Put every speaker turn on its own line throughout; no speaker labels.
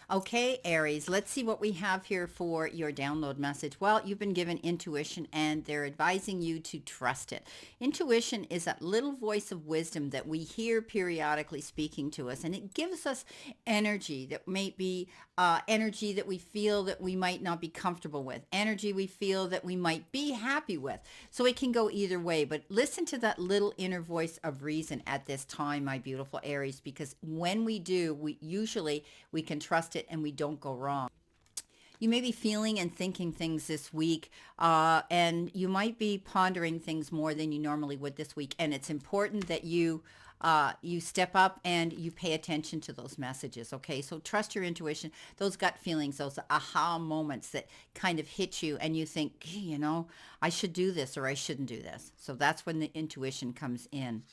Okay, Aries, let's see what we have here for your download message. Well, you've been given intuition and they're advising you to trust it. Intuition is that little voice of wisdom that we hear periodically speaking to us, and it gives us energy that may be energy that we feel that we might not be comfortable with, energy we feel that we might be happy with. So it can go either way, but listen to that little inner voice of reason at this time, my beautiful Aries, because when we do, we can trust it and we don't go wrong. You may be feeling and thinking things this week, and you might be pondering things more than you normally would this week. And it's important that you step up and you pay attention to those messages. Okay, so trust your intuition, those gut feelings, those aha moments that kind of hit you, and you think, "Gee, I should do this or I shouldn't do this." So that's when the intuition comes in.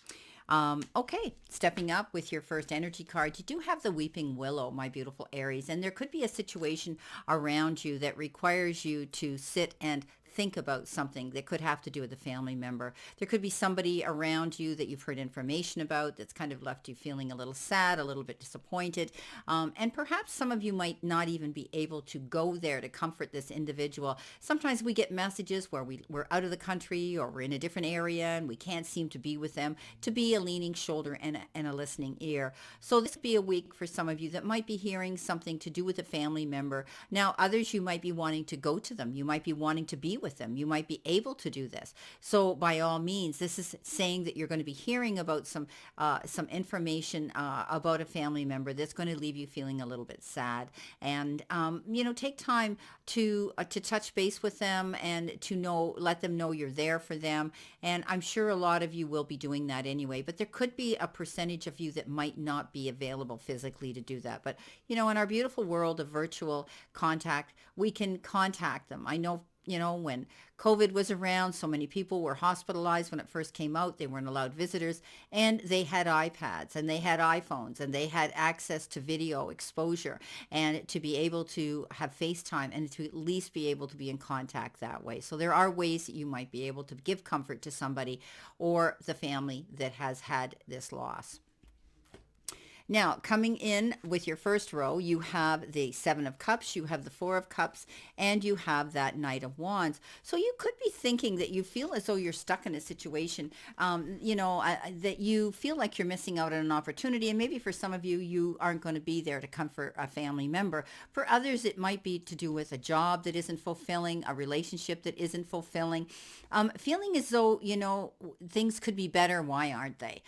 Okay, stepping up with your first energy card, you do have the Weeping Willow, my beautiful Aries, and there could be a situation around you that requires you to sit and think about something that could have to do with a family member. There could be somebody around you that you've heard information about that's kind of left you feeling a little sad, a little bit disappointed, and perhaps some of you might not even be able to go there to comfort this individual. Sometimes we get messages where we're out of the country or we're in a different area and we can't seem to be with them, to be a leaning shoulder and a listening ear. So this could be a week for some of you that might be hearing something to do with a family member. Now, others, you might be wanting to go to them. You might be wanting to be with them. You might be able to do this. So by all means, this is saying that you're going to be hearing about some information about a family member that's going to leave you feeling a little bit sad. And take time to touch base with them and let them know you're there for them. And I'm sure a lot of you will be doing that anyway. But there could be a percentage of you that might not be available physically to do that. But in our beautiful world of virtual contact, we can contact them. I know, when COVID was around, so many people were hospitalized when it first came out. They weren't allowed visitors, and they had iPads and they had iPhones and they had access to video exposure and to be able to have FaceTime and to at least be able to be in contact that way. So there are ways that you might be able to give comfort to somebody or the family that has had this loss. Now, coming in with your first row, you have the Seven of Cups, you have the Four of Cups, and you have that Knight of Wands. So you could be thinking that you feel as though you're stuck in a situation, that you feel like you're missing out on an opportunity. And maybe for some of you, you aren't going to be there to comfort a family member. For others, it might be to do with a job that isn't fulfilling, a relationship that isn't fulfilling. Feeling as though, things could be better. Why aren't they?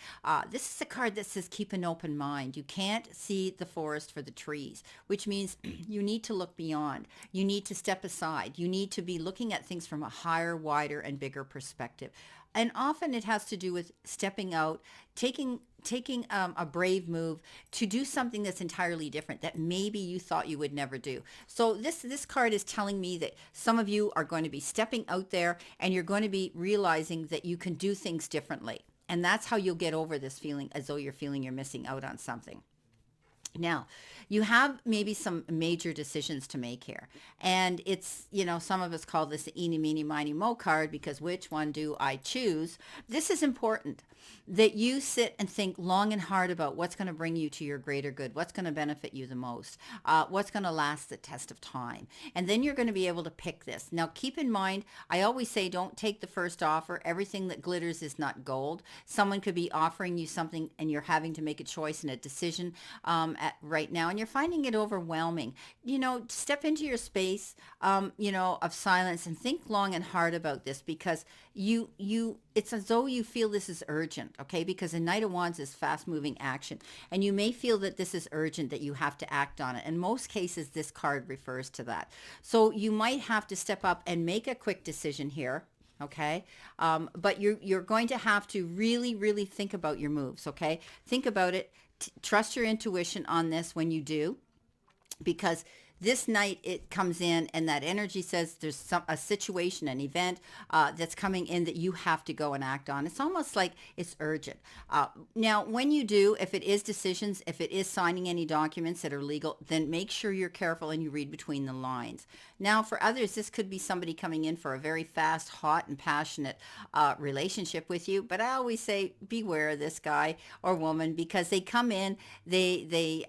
This is a card that says keep an open mind. You can't see the forest for the trees, which means you need to look beyond. You need to step aside. You need to be looking at things from a higher, wider, and bigger perspective. And often it has to do with stepping out, taking a brave move to do something that's entirely different that maybe you thought you would never do. So this card is telling me that some of you are going to be stepping out there and you're going to be realizing that you can do things differently. And that's how you'll get over this feeling as though you're feeling you're missing out on something. Now, you have maybe some major decisions to make here. And it's, some of us call this the eeny, meeny, miny, mo card because which one do I choose? This is important that you sit and think long and hard about what's going to bring you to your greater good, what's going to benefit you the most, what's going to last the test of time. And then you're going to be able to pick this. Now, keep in mind, I always say don't take the first offer. Everything that glitters is not gold. Someone could be offering you something and you're having to make a choice and a decision right now, and you're finding it overwhelming. Step into your space, of silence and think long and hard about this because it's as though you feel this is urgent, okay? Because the Knight of Wands is fast-moving action, and you may feel that this is urgent, that you have to act on it. In most cases, this card refers to that. So you might have to step up and make a quick decision here. Okay. But you're going to have to really, really think about your moves. Okay. Think about it. Trust your intuition on this when you do, because this night it comes in, and that energy says there's a situation, an event that's coming in that you have to go and act on. It's almost like it's urgent. Now, when you do, if it is decisions, if it is signing any documents that are legal, then make sure you're careful and you read between the lines. Now, for others, this could be somebody coming in for a very fast, hot, and passionate relationship with you. But I always say, beware of this guy or woman, because they come in, they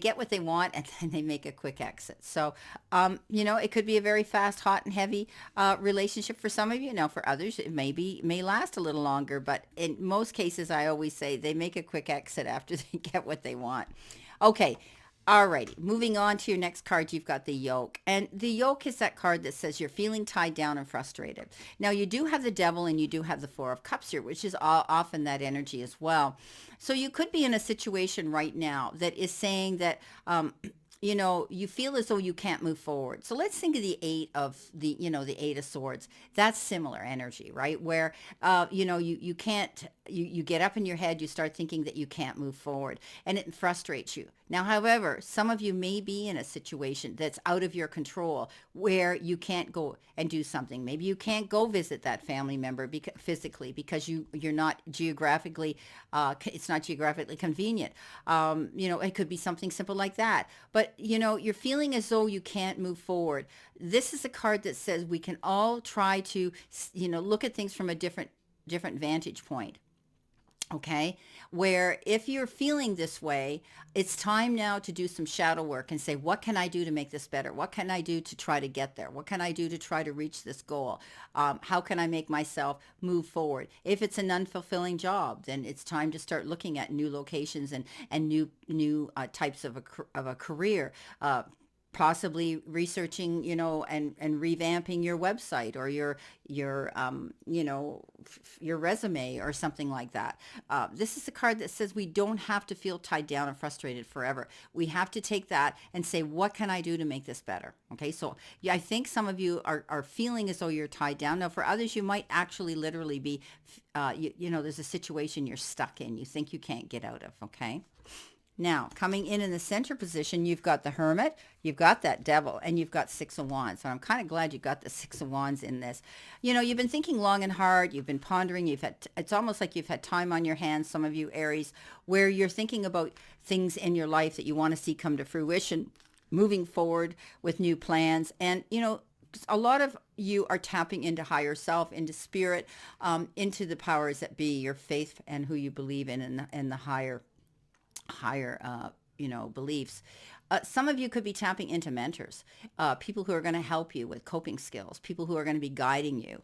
get what they want, and then they make a quick exit. So, it could be a very fast, hot, and heavy relationship for some of you. Now, for others, it may last a little longer. But in most cases, I always say they make a quick exit after they get what they want. Okay. Alrighty, moving on to your next card, you've got the yoke. And the yoke is that card that says you're feeling tied down and frustrated. Now, you do have the devil and you do have the Four of Cups here, which is often that energy as well. So you could be in a situation right now that is saying that, you feel as though you can't move forward. So let's think of the Eight of Swords. That's similar energy, right? Where, you can't, you get up in your head, you start thinking that you can't move forward, and it frustrates you. Now, however, some of you may be in a situation that's out of your control where you can't go and do something. Maybe you can't go visit that family member physically because you're not geographically, it's not geographically convenient. It could be something simple like that. But, you're feeling as though you can't move forward. This is a card that says we can all try to, look at things from a different vantage point. Okay, where if you're feeling this way, it's time now to do some shadow work and say, what can I do to make this better? What can I do to try to get there? What can I do to try to reach this goal? How can I make myself move forward? If it's an unfulfilling job, then it's time to start looking at new locations and new types of a career. Possibly researching, and revamping your website or your resume or something like that. This is a card that says we don't have to feel tied down and frustrated forever. We have to take that and say, what can I do to make this better? Okay, so yeah, I think some of you are feeling as though you're tied down. Now, for others, you might actually literally be, there's a situation you're stuck in. You think you can't get out of, okay? Now, coming in the center position, you've got the Hermit, you've got that Devil, and you've got Six of Wands. So I'm kind of glad you got the Six of Wands in this. You've been thinking long and hard. You've been pondering. It's almost like you've had time on your hands, some of you Aries, where you're thinking about things in your life that you want to see come to fruition, moving forward with new plans. And, a lot of you are tapping into higher self, into spirit, into the powers that be, your faith and who you believe in, and the higher beliefs. Some of you could be tapping into mentors, people who are going to help you with coping skills, people who are going to be guiding you.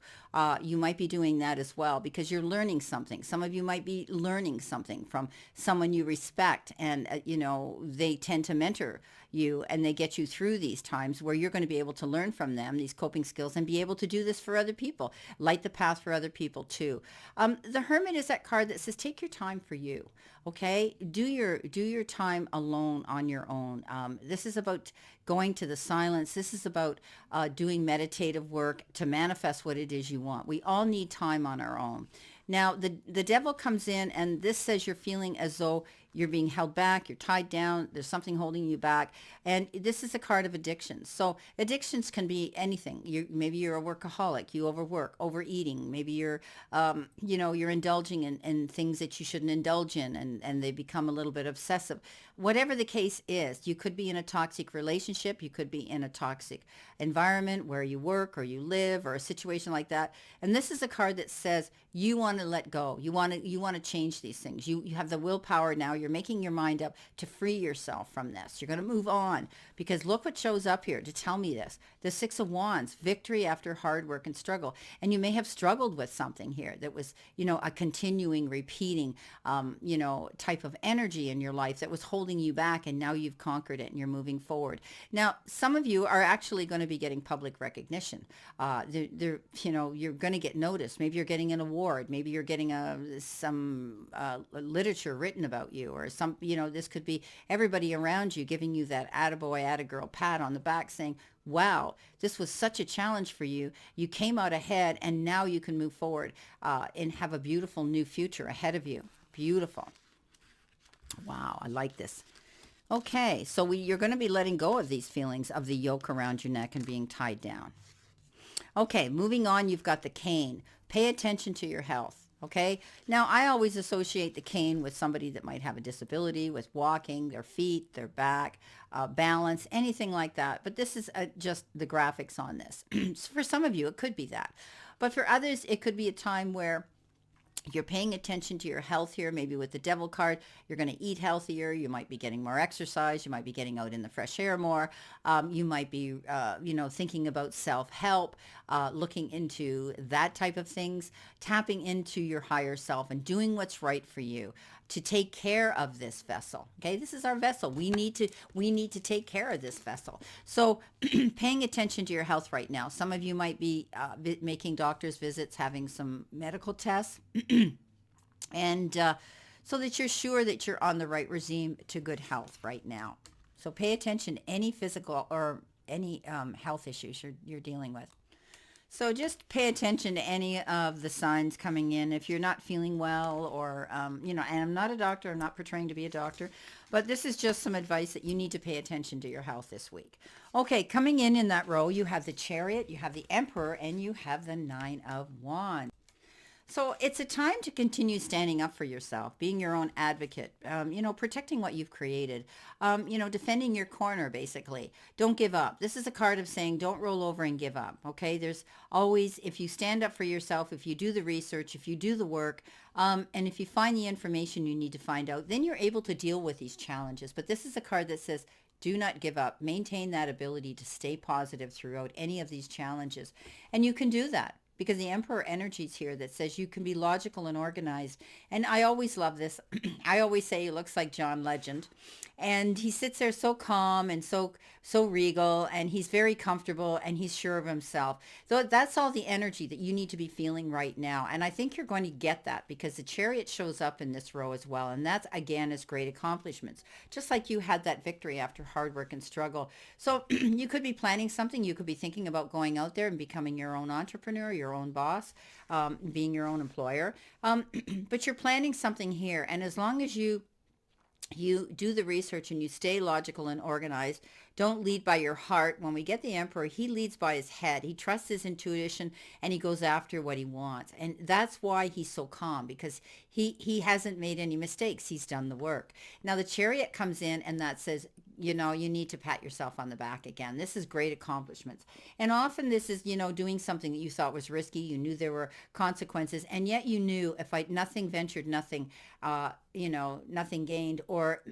You might be doing that as well because you're learning something. Some of you might be learning something from someone you respect, and they tend to mentor you and they get you through these times where you're going to be able to learn from them these coping skills and be able to do this for other people, light the path for other people too. The Hermit is that card that says take your time for you. Okay, do your time alone on your own. This is about going to the silence. This is about doing meditative work to manifest what it is you want. We all need time on our own. Now, the Devil comes in, and this says you're feeling as though you're being held back, you're tied down, there's something holding you back. And this is a card of addictions. So addictions can be anything. Maybe you're a workaholic, you overwork, overeating. Maybe you're indulging in things that you shouldn't indulge in, and they become a little bit obsessive. Whatever the case is, you could be in a toxic relationship, you could be in a toxic environment where you work or you live, or a situation like that. And this is a card that says you want to let go. You want to change these things. You have the willpower now. You're making your mind up to free yourself from this. You're going to move on, because look what shows up here to tell me this. The Six of Wands, victory after hard work and struggle. And you may have struggled with something here that was, a continuing, repeating, type of energy in your life that was holding you back, and now you've conquered it and you're moving forward. Now, some of you are actually going to be getting public recognition. You're going to get noticed. Maybe you're getting an award. Maybe you're getting some literature written about you, or some, this could be everybody around you giving you that attaboy, attagirl pat on the back saying, wow, this was such a challenge for you. You came out ahead, and now you can move forward and have a beautiful new future ahead of you. Beautiful. Wow, I like this. Okay, so you're going to be letting go of these feelings of the yoke around your neck and being tied down. Okay, moving on, you've got the cane. Pay attention to your health. Okay. Now, I always associate the cane with somebody that might have a disability with walking, their feet, their back, balance, anything like that. But this is just the graphics on this. So for some of you, it could be that. But for others, it could be a time where you're paying attention to your health here, maybe with the devil card. You're going to eat healthier. You might be getting more exercise. You might be getting out in the fresh air more. You might be, thinking about self-help, looking into that type of things, tapping into your higher self and doing what's right for you to take care of this vessel. Okay, this is our vessel. We need to take care of this vessel. So paying attention to your health right now. Some of you might be making doctor's visits, having some medical tests, and so that you're sure that you're on the right regime to good health right now. So pay attention to any physical or any health issues you're dealing with. So just pay attention to any of the signs coming in. If you're not feeling well or, and I'm not a doctor, I'm not portraying to be a doctor, but this is just some advice that you need to pay attention to your health this week. Okay, coming in that row, you have the Chariot, you have the Emperor, and you have the Nine of Wands. So it's a time to continue standing up for yourself, being your own advocate, protecting what you've created, defending your corner, basically. Don't give up. This is a card of saying don't roll over and give up, okay? There's always, if you stand up for yourself, if you do the research, if you do the work, and if you find the information you need to find out, then you're able to deal with these challenges. But this is a card that says, do not give up. Maintain that ability to stay positive throughout any of these challenges. And you can do that because the Emperor energy is here that says you can be logical and organized. And I always love this. I always say he looks like John Legend. And he sits there so calm and so regal, and he's very comfortable and he's sure of himself. So that's all the energy that you need to be feeling right now. And I think you're going to get that because the Chariot shows up in this row as well. And that's, again, is great accomplishments. Just like you had that victory after hard work and struggle. So you could be planning something. You could be thinking about going out there and becoming your own entrepreneur, your own boss, being your own employer. But you're planning something here. And as long as you do the research and you stay logical and organized, don't lead by your heart. When we get the Emperor, he leads by his head. He trusts his intuition and he goes after what he wants. And that's why he's so calm, because he hasn't made any mistakes. He's done the work. Now the Chariot comes in and that says, you need to pat yourself on the back again. This is great accomplishments. And often this is, doing something that you thought was risky. You knew there were consequences, and yet you knew if nothing ventured, nothing, nothing gained, or,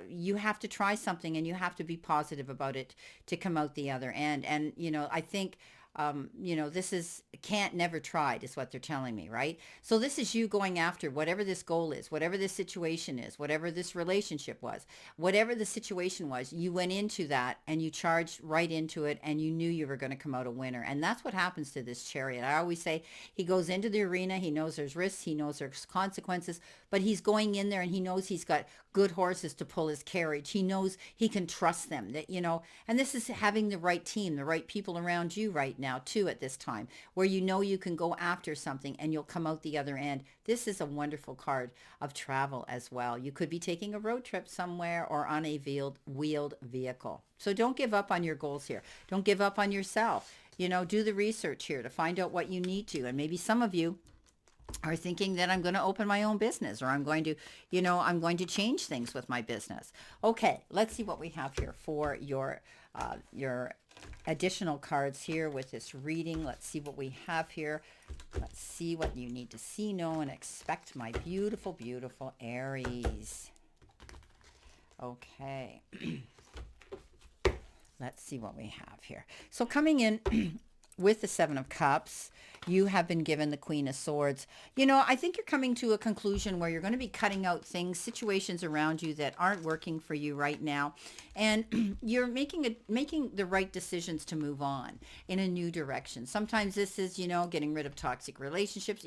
you have to try something and you have to be positive about it to come out the other end. And, I think, this is can't never tried is what they're telling me, right? So this is you going after whatever this goal is, whatever this situation is, whatever this relationship was, whatever the situation was, you went into that and you charged right into it and you knew you were going to come out a winner. And that's what happens to this Chariot. I always say he goes into the arena, he knows there's risks, he knows there's consequences, but he's going in there and he knows he's got good horses to pull his carriage. He knows he can trust them, that, and this is having the right team, the right people around you right now too at this time, where you can go after something and you'll come out the other end. This is a wonderful card of travel as well. You could be taking a road trip somewhere or on a wheeled vehicle. So don't give up on your goals here. Don't give up on yourself. Do the research here to find out what you need to. And maybe some of you are thinking that I'm going to open my own business, or I'm going to change things with my business. Okay, let's see what we have here for your additional cards here with this reading. Let's see what we have here. Let's see what you need to see, know, and expect, my beautiful, beautiful Aries. Okay. Let's see what we have here. So coming in with the Seven of Cups, you have been given the Queen of Swords. I think you're coming to a conclusion where you're going to be cutting out things, situations around you that aren't working for you right now. And you're making the right decisions to move on in a new direction. Sometimes this is, getting rid of toxic relationships.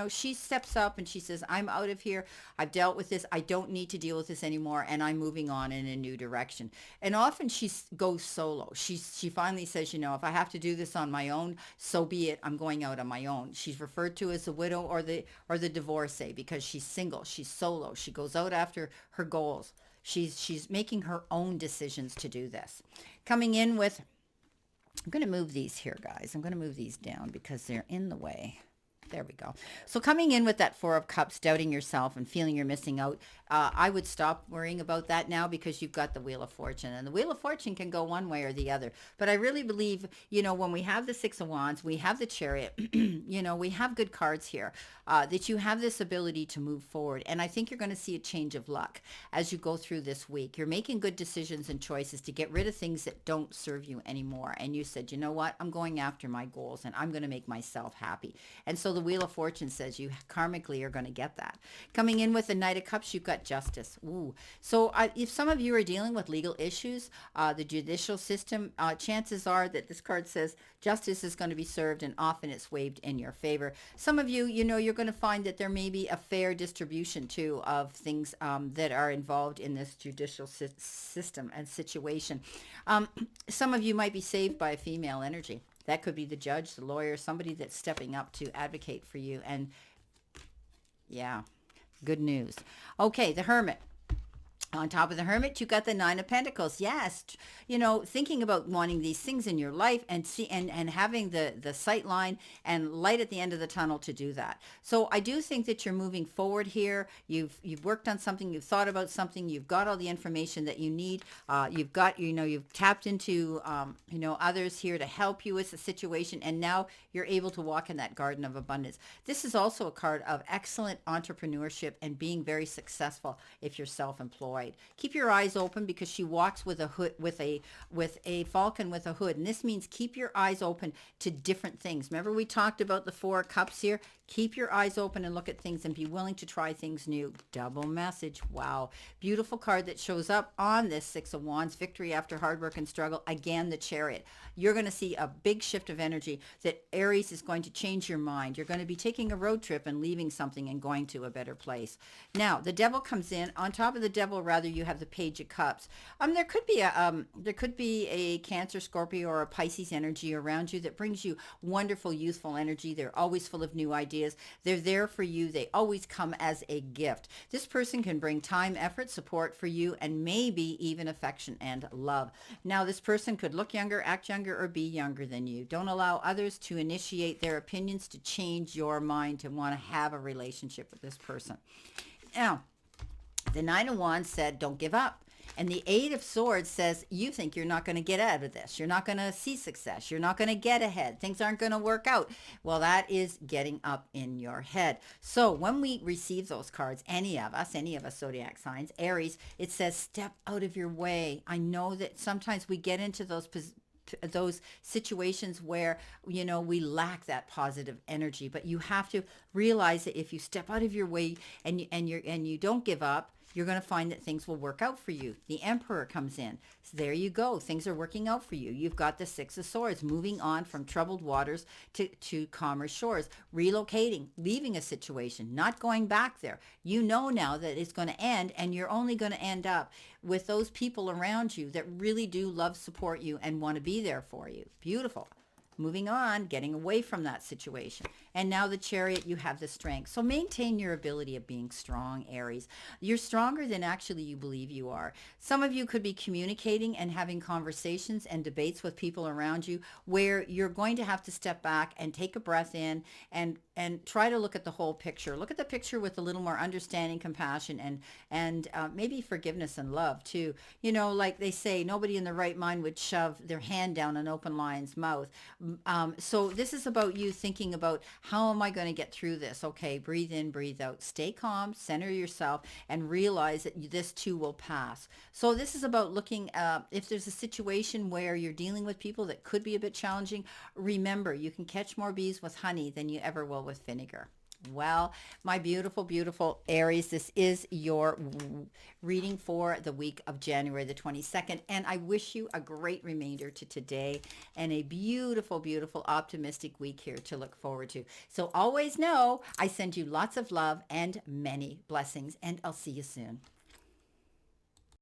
She steps up and she says, I'm out of here. I've dealt with this. I don't need to deal with this anymore. And I'm moving on in a new direction. And often she goes solo. She finally says, if I have to do this on my own, so be it. I'm going out on my own. She's referred to as a widow or the divorcee because she's single. She's solo. She goes out after her goals. She's making her own decisions to do this. Coming in with, I'm going to move these here, guys. I'm going to move these down because they're in the way. There we go. So coming in with that Four of Cups, doubting yourself and feeling you're missing out, I would stop worrying about that now because you've got the Wheel of Fortune. And the Wheel of Fortune can go one way or the other. But I really believe, when we have the Six of Wands, we have the Chariot, we have good cards here, that you have this ability to move forward. And I think you're going to see a change of luck as you go through this week. You're making good decisions and choices to get rid of things that don't serve you anymore. And you said, you know what? I'm going after my goals and I'm going to make myself happy. And so the Wheel of Fortune says you karmically are going to get that. Coming in with the Knight of Cups, you've got justice. Ooh. So if some of you are dealing with legal issues, the judicial system, chances are that this card says justice is going to be served and often it's waived in your favor. Some of you, you're going to find that there may be a fair distribution too of things that are involved in this judicial system and situation. Some of you might be saved by a female energy. That could be the judge, the lawyer, somebody that's stepping up to advocate for you. And yeah, good news. Okay, the Hermit. On top of the Hermit, you got the Nine of Pentacles. Yes, thinking about wanting these things in your life and having the sight line and light at the end of the tunnel to do that. So I do think that you're moving forward here. You've worked on something. You've thought about something. You've got all the information that you need. You've got you've tapped into others here to help you with the situation, and now you're able to walk in that garden of abundance. This is also a card of excellent entrepreneurship and being very successful if you're self-employed. Keep your eyes open because she walks with a hood, with a falcon with a hood, and this means keep your eyes open to different things. Remember we talked about the Four of Cups here? Keep your eyes open and look at things and be willing to try things new. Double message. Wow. Beautiful card that shows up on this Six of Wands. Victory after hard work and struggle. Again, the Chariot. You're going to see a big shift of energy that Aries is going to change your mind. You're going to be taking a road trip and leaving something and going to a better place. Now, the Devil comes in. On top of the Devil, rather, you have the Page of Cups. There could be a Cancer, Scorpio, or a Pisces energy around you that brings you wonderful, youthful energy. They're always full of new ideas. They're there for you. They always come as a gift. This person can bring time, effort, support for you, and maybe even affection and love. Now, this person could look younger, act younger, or be younger than you. Don't allow others to initiate their opinions to change your mind to want to have a relationship with this person. Now, the Nine of Wands said, don't give up. And the Eight of Swords says, you think you're not going to get out of this. You're not going to see success. You're not going to get ahead. Things aren't going to work out. Well, that is getting up in your head. So when we receive those cards, any of us zodiac signs, Aries, it says, step out of your way. I know that sometimes we get into those situations where we lack that positive energy, but you have to realize that if you step out of your way and you don't give up, you're going to find that things will work out for you. The Emperor comes in. So there you go. Things are working out for you. You've got the Six of Swords, moving on from troubled waters to calmer shores, relocating, leaving a situation, not going back there. You know now that it's going to end, and you're only going to end up with those people around you that really do love, support you, and want to be there for you. Beautiful. Moving on, getting away from that situation. And now the Chariot, you have the strength. So maintain your ability of being strong, Aries. You're stronger than actually you believe you are. Some of you could be communicating and having conversations and debates with people around you where you're going to have to step back and take a breath in and try to look at the whole picture. Look at the picture with a little more understanding, compassion, and maybe forgiveness and love too. Like they say, nobody in their right mind would shove their hand down an open lion's mouth. So this is about you thinking about, how am I going to get through this? Okay, breathe in, breathe out. Stay calm, center yourself, and realize that this too will pass. So this is about looking, if there's a situation where you're dealing with people that could be a bit challenging, remember, you can catch more bees with honey than you ever will with vinegar. Well, my beautiful, beautiful Aries, this is your reading for the week of January the 22nd. And I wish you a great remainder to today and a beautiful, beautiful, optimistic week here to look forward to. So always know I send you lots of love and many blessings, and I'll see you soon.